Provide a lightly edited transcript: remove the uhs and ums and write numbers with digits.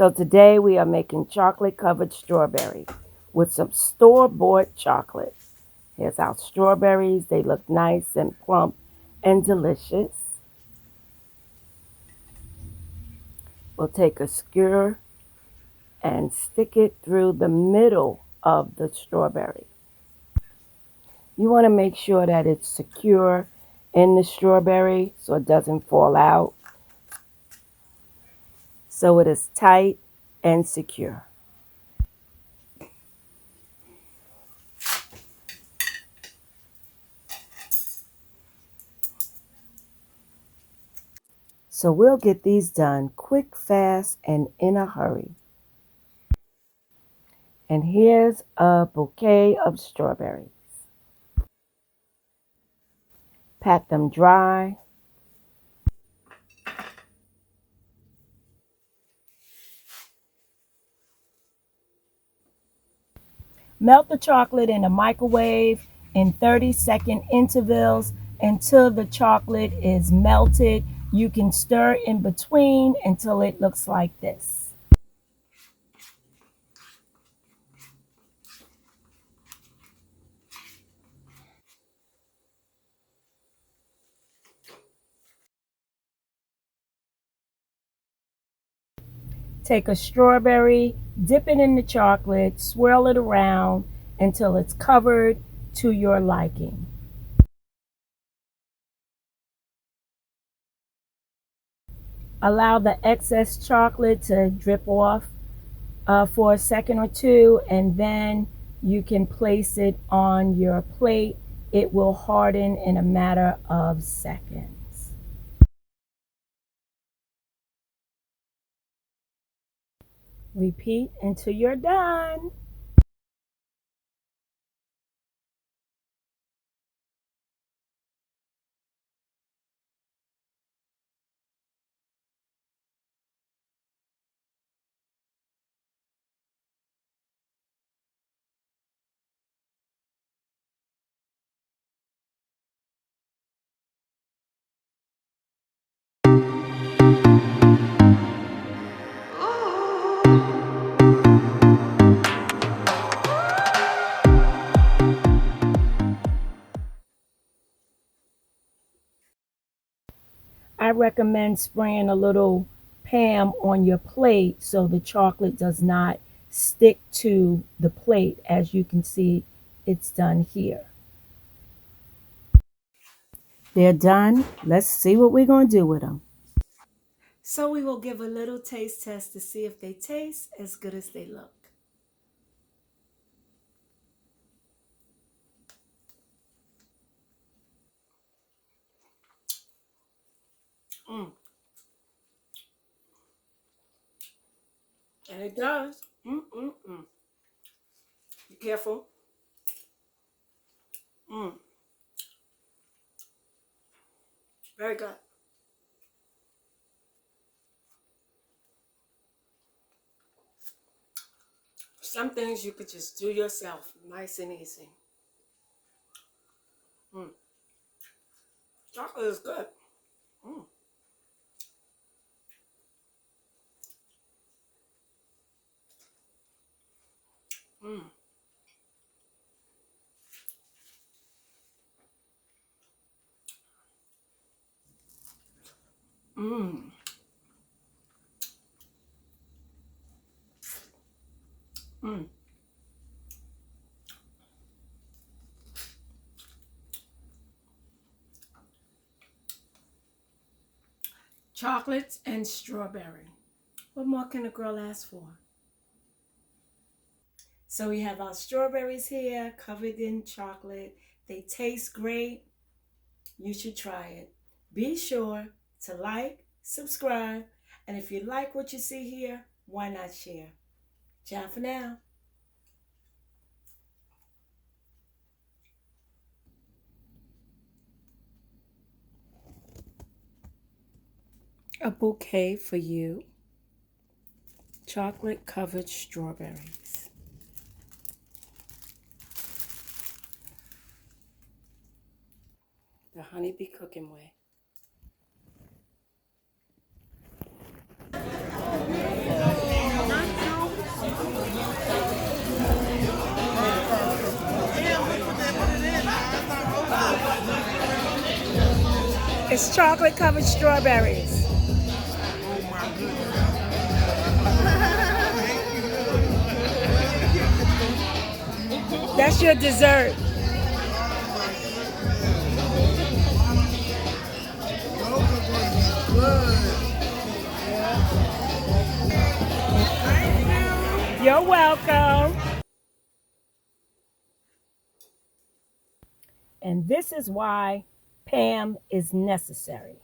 So today we are making chocolate covered strawberry with some store-bought chocolate. Here's our strawberries. They look nice and plump and delicious. We'll take a skewer and stick it through the middle of the strawberry. You want to make sure that it's secure in the strawberry so it doesn't fall out. So it is tight and secure. So we'll get these done quick, fast, and in a hurry. And here's a bouquet of strawberries. Pat them dry. Melt the chocolate in a microwave in 30-second intervals until the chocolate is melted. You can stir in between until it looks like this. Take a strawberry, dip it in the chocolate, swirl it around until it's covered to your liking. Allow the excess chocolate to drip off for a second or two, and then you can place it on your plate. It will harden in a matter of seconds. Repeat until you're done. I recommend spraying a little Pam on your plate so the chocolate does not stick to the plate. As you can see, it's done here. They're done. Let's see what we're going to do with them. So we will give a little taste test to see if they taste as good as they look. Mm. And it does. Mm-mm-mm. Be careful. Mm. Very good. Some things you could just do yourself, nice and easy. Mm. Chocolate is good. Mm. Mm. Mm. Mm. Chocolates and strawberry. What more can a girl ask for? So we have our strawberries here covered in chocolate. They taste great. You should try it. Be sure to like, subscribe, and if you like what you see here, why not share? Ciao for now. A bouquet for you. Chocolate covered strawberries. The honeybee cooking way. It's chocolate covered strawberries. Oh my goodness. That's your dessert. You're welcome. And this is why Pam is necessary.